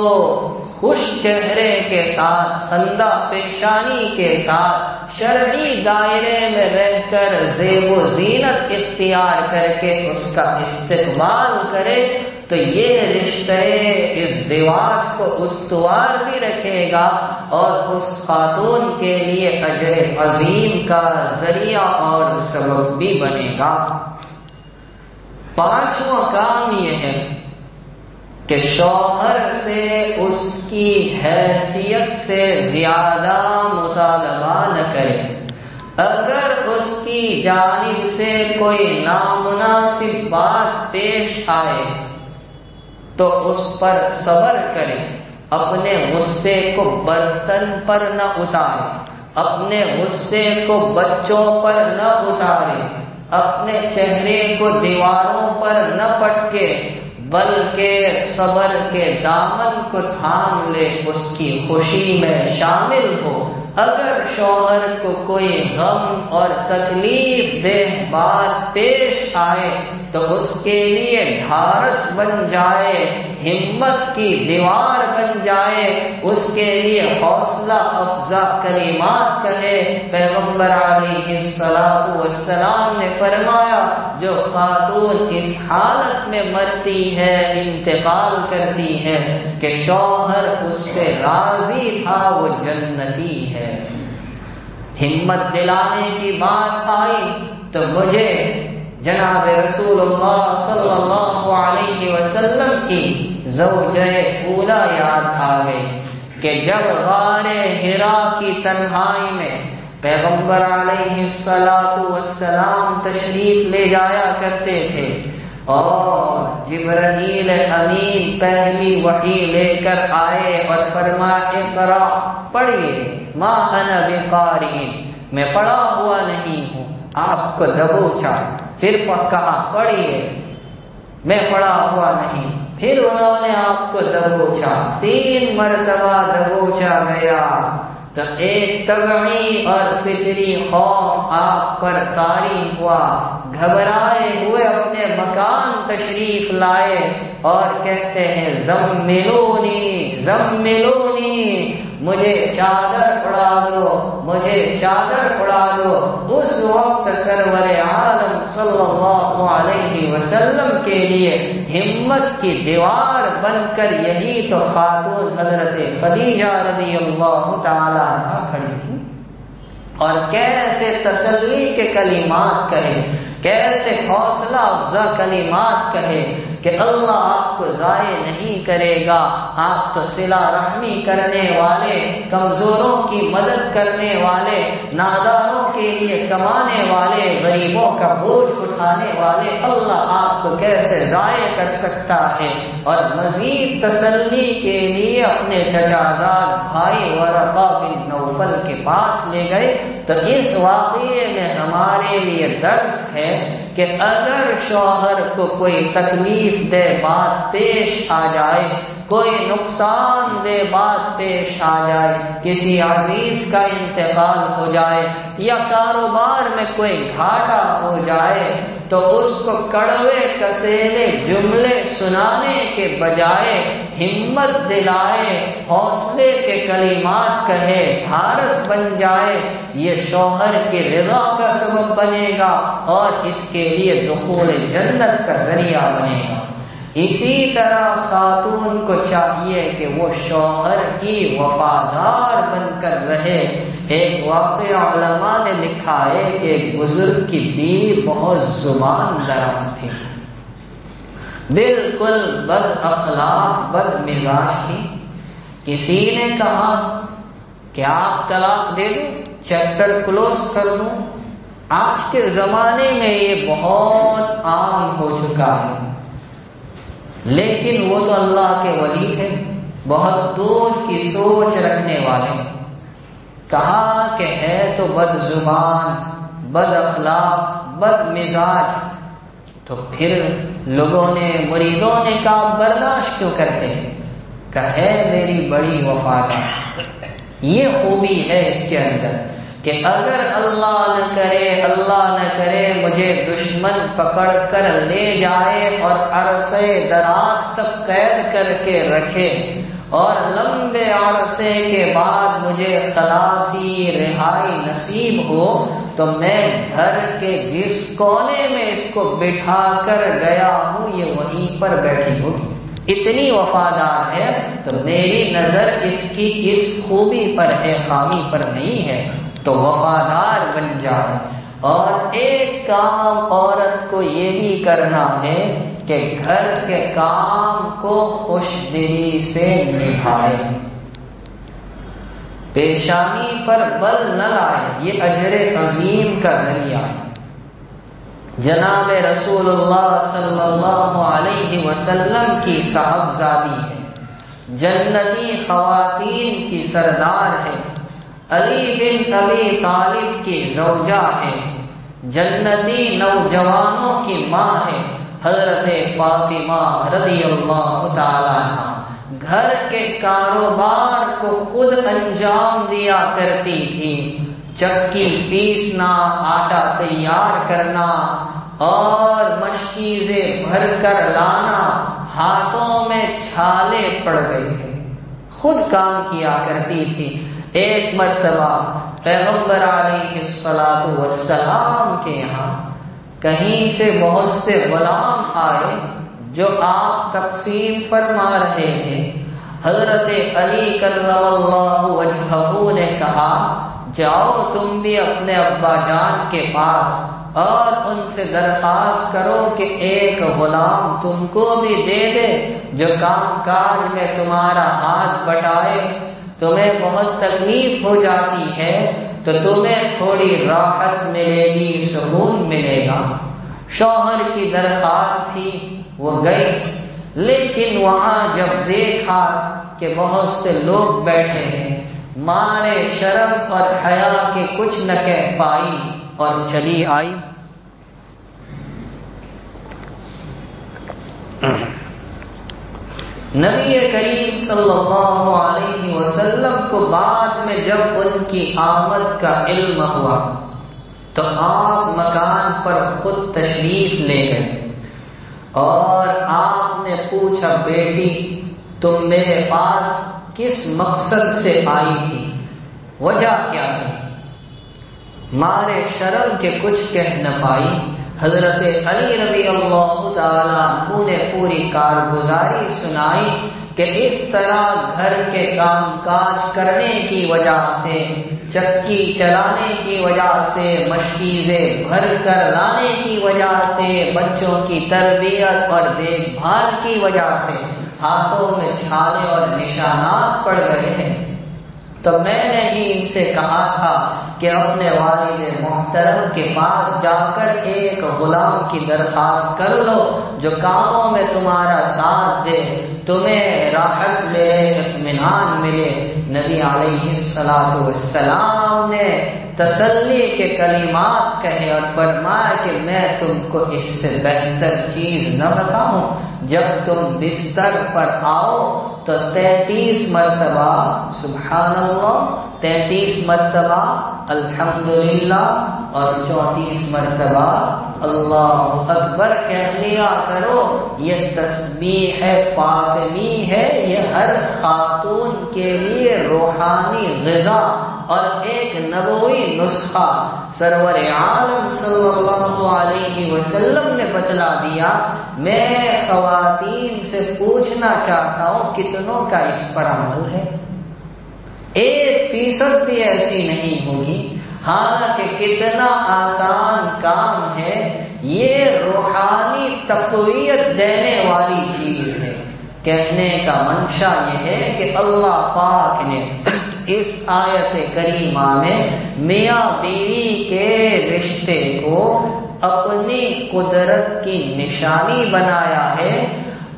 خوش چہرے کے ساتھ، خندہ پیشانی کے ساتھ، شرعی دائرے میں رہ کر زیب و زینت اختیار کر کے اس کا استقبال کرے تو یہ رشتہ ازدواج کو استوار بھی رکھے گا اور اس خاتون کے لیے اجر عظیم کا ذریعہ اور سبب بھی بنے گا۔ 5واں کام یہ ہے کہ شوہر سے اس کی حیثیت سے زیادہ مطالبہ نہ کرے۔ اگر اس کی جانب سے کوئی نامناسب بات پیش آئے تو اس پر صبر کرے، اپنے غصے کو برتن پر نہ اتارے، اپنے غصے کو بچوں پر نہ اتارے، اپنے چہرے کو دیواروں پر نہ پٹکے، بلکہ صبر کے دامن کو تھام لے، اس کی خوشی میں شامل ہو۔ اگر شوہر کو کوئی غم اور تکلیف دہ بات پیش آئے تو اس کے لیے ڈھارس بن جائے، ہمت کی دیوار بن جائے، اس کے لیے حوصلہ افزا کلمات کہے۔ پیغمبر علیہ السلام نے فرمایا جو خاتون اس حالت میں مرتی ہے، انتقال کرتی ہے کہ شوہر اس سے راضی تھا، وہ جنتی ہے۔ ہمت دلانے کی بات آئی تو مجھے جناب رسول اللہ صلی اللہ علیہ وسلم کی زوجہ اولا یاد آ گئی کہ جب غار حرا کی تنہائی میں پیغمبر علیہ السلام تشریف لے جایا کرتے تھے اور جبرائیل امین پہلی وحی لے کر آئے اور فرمایا اقرا، پڑھیے، ما انا بقاری، میں پڑھا ہوا نہیں ہوں، آپ کو دبوچا، پھر کہا پڑھیے، میں پڑھا ہوا نہیں، پھر انہوں نے آپ کو دبوچا، 3 مرتبہ دبوچا گیا تو ایک طبعی اور فطری خوف آپ پر طاری ہوا، گھبرائے ہوئے اپنے مکان تشریف لائے اور کہتے ہیں زملونی زملونی، مجھے چادر اڑا دو، مجھے چادر اڑا دو۔ اس وقت سرور عالم صلی اللہ علیہ وسلم کے لیے ہمت کی دیوار بن کر یہی تو خاتون حضرت خدیجہ رضی اللہ تعالی عنہا کھڑی تھی، اور کیسے تسلی کے کلمات کہے، کیسے حوصلہ افزا کلمات کہے کہ اللہ آپ کو ضائع نہیں کرے گا، آپ تو صلہ رحمی کرنے والے، کمزوروں کی مدد کرنے والے، ناداروں کے لیے کمانے والے، غریبوں کا بوجھ اٹھانے والے، اللہ آپ کو کیسے ضائع کر سکتا ہے۔ اور مزید تسلی کے لیے اپنے چچا زاد بھائی ورقہ بن نوفل کے پاس لے گئے۔ تو اس واقعے میں ہمارے لیے درس ہے کہ اگر شوہر کو کوئی تکلیف دہ بات پیش آ جائے، کوئی نقصان دہ بات پیش آ جائے، کسی عزیز کا انتقال ہو جائے یا کاروبار میں کوئی گھاٹا ہو جائے، تو اس کو کڑوے کسیلے جملے سنانے کے بجائے ہمت دلائے، حوصلے کے کلمات کہے، ڈھارس بن جائے، یہ شوہر کی رضا کا سبب بنے گا اور اس کے لیے دخول جنت کا ذریعہ بنے گا۔ اسی طرح خاتون کو چاہیے کہ وہ شوہر کی وفادار بن کر رہے۔ ایک واقعہ علماء نے لکھا ہے کہ ایک بزرگ کی بیوی بہت زبان دراز تھی، بالکل بد اخلاق، بد مزاج تھی۔ کسی نے کہا کہ آپ طلاق دے دو، چیپٹر کلوز کر دو۔ آج کے زمانے میں یہ بہت عام ہو چکا ہے، لیکن وہ تو اللہ کے ولی تھے، بہت دور کی سوچ رکھنے والے۔ کہا کہ ہے تو بد زبان، بد اخلاق، بد مزاج، تو پھر لوگوں نے، مریدوں نے کہا برداشت کیوں کرتے؟ کہے میری بڑی وفادار۔ یہ خوبی ہے اس کے اندر کہ اگر اللہ نہ کرے مجھے دشمن پکڑ کر لے جائے اور عرصے دراز تک قید کر کے رکھے اور لمبے عرصے کے بعد مجھے خلاصی رہائی نصیب ہو، تو میں گھر کے جس کونے میں اس کو بٹھا کر گیا ہوں یہ وہیں پر بیٹھی ہوگی۔ اتنی وفادار ہے، تو میری نظر اس کی اس خوبی پر ہے، خامی پر نہیں ہے، تو وفادار بن جائے۔ اور ایک کام عورت کو یہ بھی کرنا ہے کہ گھر کے کام کو خوش دلی سے نبھائے، پیشانی پر بل نہ لائے، یہ اجر عظیم کا ذریعہ ہے۔ جناب رسول اللہ صلی اللہ علیہ وسلم کی صاحبزادی ہے، جنتی خواتین کی سردار ہے، علی بن ابی طالب کی زوجہ ہے، جنتی نوجوانوں کی ماں ہے، حضرت فاطمہ رضی اللہ تعالیٰ عنہ گھر کے کاروبار کو خود انجام دیا کرتی تھی، چکی پیسنا، آٹا تیار کرنا اور مشکیزیں بھر کر لانا، ہاتھوں میں چھالے پڑ گئے تھے، خود کام کیا کرتی تھی۔ ایک مرتبہ پیغمبر علیہ الصلاۃ والسلام کے یہاں کہیں سے بہت سے غلام آئے جو آپ تقسیم فرما رہے تھے۔ حضرت علی کرم اللہ وجہہ نے کہا جاؤ تم بھی اپنے ابا جان کے پاس اور ان سے درخواست کرو کہ ایک غلام تم کو بھی دے دے جو کام کاج میں تمہارا ہاتھ بٹائے۔ تمہیں بہت تکلیف ہو جاتی ہے تو تمہیں تھوڑی راحت ملے گی، سکون ملے گا۔ شوہر کی درخواست تھی، وہ گئی، لیکن وہاں جب دیکھا کہ بہت سے لوگ بیٹھے ہیں، مارے شرم اور حیا کے کچھ نہ کہہ پائی اور چلی آئی۔ نبی کریم صلی اللہ علیہ وسلم کو بعد میں جب ان کی آمد کا علم ہوا تو آپ مکان پر خود تشریف لے گئے اور آپ نے پوچھا بیٹی تم میرے پاس کس مقصد سے آئی تھی، وجہ کیا تھی؟ مارے شرم کے کچھ کہہ نہ پائی۔ حضرت علی رضی اللہ تعالیٰ عنہ نے پوری کارگزاری سنائی کہ اس طرح گھر کے کام کاج کرنے کی وجہ سے، چکی چلانے کی وجہ سے، مشکیزیں بھر کر لانے کی وجہ سے، بچوں کی تربیت اور دیکھ بھال کی وجہ سے ہاتھوں میں چھالے اور نشانات پڑ گئے ہیں۔ تو میں نے ہی ان سے کہا تھا کہ اپنے والد محترم کے پاس جا کر ایک غلام کی درخواست کر لو جو کاموں میں تمہارا ساتھ دے، تمہیں راحت ملے، اطمینان ملے۔ نبی علیہ الصلاۃ والسلام نے تسلی کے کلمات کہے اور فرمایا کہ میں تم کو اس سے بہتر چیز نہ بتاؤں، جب تم بستر پر آؤ تو 33 مرتبہ سبحان اللہ، 33 مرتبہ الحمدللہ اور 34 مرتبہ اللہ اکبر کہہ لیا کرو۔ یہ تسبیح فاطمی ہے، یہ ہر خاتون کے لیے روحانی غذا اور ایک نبوی نسخہ سرور عالم صلی اللہ علیہ وسلم نے بتلا دیا۔ میں خواتین سے پوچھنا چاہتا ہوں کتنوں کا اس پر عمل ہے؟ 1% بھی ایسی نہیں ہوگی، حالانکہ کتنا آسان کام ہے، یہ روحانی تقویت دینے والی چیز ہے۔ کہنے کا منشا یہ ہے کہ اللہ پاک نے اس آیت کریمہ میں میاں بیوی کے رشتے کو اپنی قدرت کی نشانی بنایا ہے،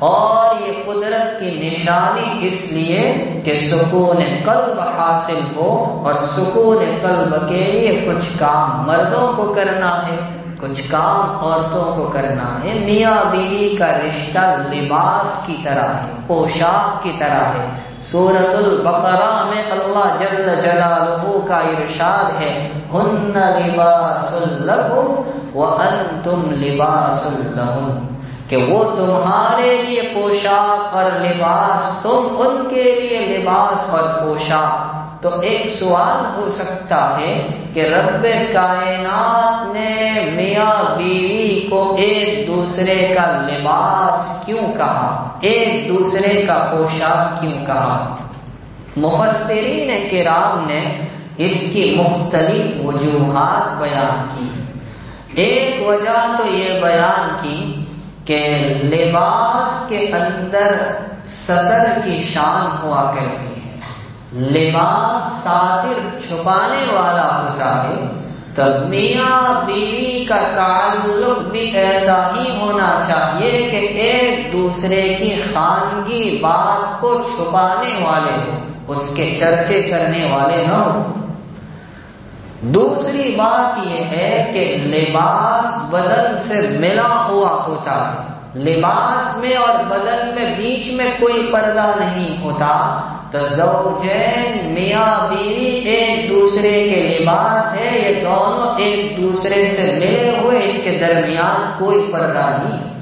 اور یہ قدرت کی نشانی اس لیے کہ سکون قلب حاصل ہو، اور سکون قلب کے لیے کچھ کام مردوں کو کرنا ہے، کچھ کام عورتوں کو کرنا ہے۔ میاں بیوی کا رشتہ لباس کی طرح ہے، پوشاک کی طرح ہے۔ سورۃ البقرہ میں اللہ جل جلالہ کا ارشاد ہے ہن لباس لکم وانتم لباس لہن، کہ وہ تمہارے لیے پوشاک اور لباس، تم ان کے لیے لباس اور پوشاک۔ تو ایک سوال ہو سکتا ہے کہ رب کائنات نے میاں بیوی کو ایک دوسرے کا لباس کیوں کہا، ایک دوسرے کا پوشاک کیوں کہا؟ مفسرین کرام نے اس کی مختلف وجوہات بیان کی۔ ایک وجہ تو یہ بیان کی کہ لباس کے اندر ستر کی شان ہوا کرتی ہے، لباس ساتر چھپانے والا ہوتا ہے، تو میاں بیوی کا تعلق بھی ایسا ہی ہونا چاہیے کہ ایک دوسرے کی خانگی بات کو چھپانے والے ہوں، اس کے چرچے کرنے والے نہ ہوں۔ دوسری بات یہ ہے کہ لباس بدن سے ملا ہوا ہوتا ہے، لباس میں اور بدن میں بیچ میں کوئی پردہ نہیں ہوتا، تو زوجین میاں بیوی ایک دوسرے کے لباس ہے، یہ دونوں ایک دوسرے سے ملے ہوئے، ان کے درمیان کوئی پردہ نہیں۔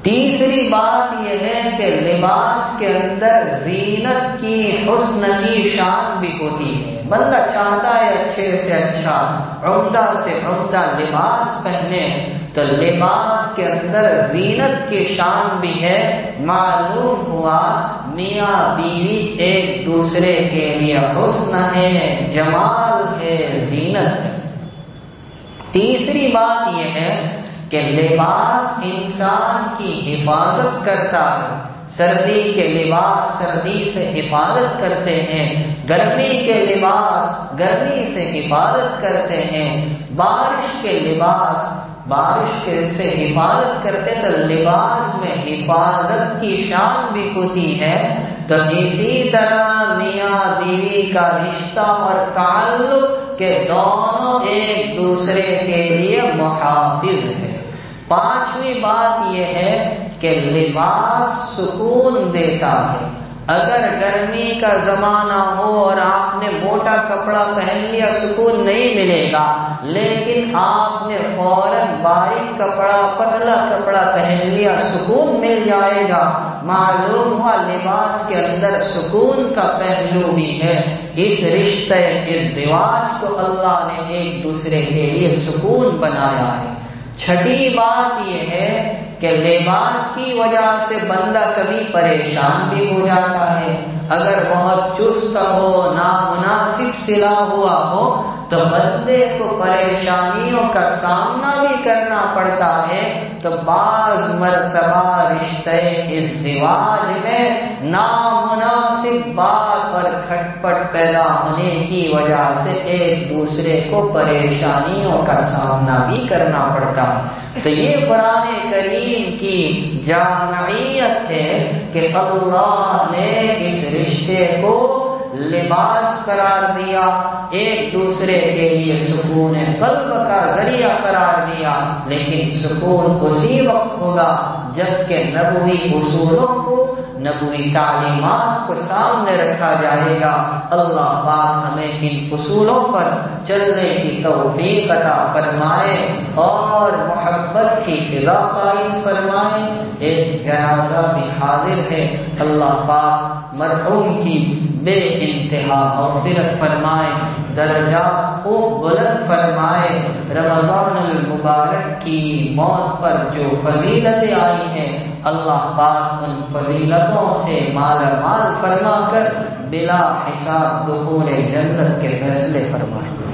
تیسری بات یہ ہے کہ لباس کے اندر زینت کی، حسن کی شان بھی ہوتی ہے۔ بندہ چاہتا ہے اچھے سے اچھا، عمدہ سے عمدہ لباس پہنے، تو لباس کے اندر زینت کی شان بھی ہے۔ معلوم ہوا میاں بیوی ایک دوسرے کے لیے حسن ہے، جمال ہے، زینت ہے۔ تیسری بات یہ ہے کہ لباس انسان کی حفاظت کرتا ہے۔ سردی کے لباس سردی سے حفاظت کرتے ہیں، گرمی کے لباس گرمی سے حفاظت کرتے ہیں، بارش کے لباس بارش سے حفاظت کرتے، تو لباس میں حفاظت کی شان بھی ہوتی ہے۔ تو اسی طرح میاں بیوی کا رشتہ اور تعلق کہ دونوں ایک دوسرے کے لیے محافظ ہے۔ پانچویں بات یہ ہے کہ لباس سکون دیتا ہے۔ اگر گرمی کا زمانہ ہو اور آپ نے موٹا کپڑا پہن لیا، سکون نہیں ملے گا، لیکن آپ نے فوراً باریک کپڑا، پتلا کپڑا پہن لیا، سکون مل جائے گا۔ معلوم ہوا لباس کے اندر سکون کا پہلو بھی ہے۔ اس رشتے ازدواج کو اللہ نے ایک دوسرے کے لیے سکون بنایا ہے۔ چھٹی بات یہ ہے کہ لباس کی وجہ سے بندہ کبھی پریشان بھی ہو جاتا ہے۔ اگر بہت چست ہو، نامناسب سلا ہوا ہو، تو بندے کو پریشانیوں کا سامنا بھی کرنا پڑتا ہے۔ تو بعض مرتبہ رشتے ازدواج میں نامناسب بات اور کھٹپٹ پیدا ہونے کی وجہ سے ایک دوسرے کو پریشانیوں کا سامنا بھی کرنا پڑتا ہے۔ تو یہ قرآن کریم کی جامعیت ہے کہ اللہ نے اس رشتے کو لباس قرار دیا، ایک دوسرے کے لیے سکون قلب کا ذریعہ قرار دیا، لیکن سکون اسی وقت ہوگا جبکہ نبوی اصولوں کو، نبوی تعلیمات کو سامنے رکھا جائے گا۔ اللہ پاک ہمیں ان اصولوں پر چلنے کی توفیق عطا فرمائے اور محبت کی فضا قائم فرمائے۔ ایک جنازہ بھی حاضر ہے، اللہ پاک مرحوم کی بے انتہا مغفرت فرمائے، درجات خوب بلند فرمائے۔ رمضان المبارک کی موت پر جو فضیلتیں آئی ہیں، اللہ پاک ان فضیلتوں سے مالا مال فرما کر بلا حساب دخول جنت کے فیصلے فرمائے۔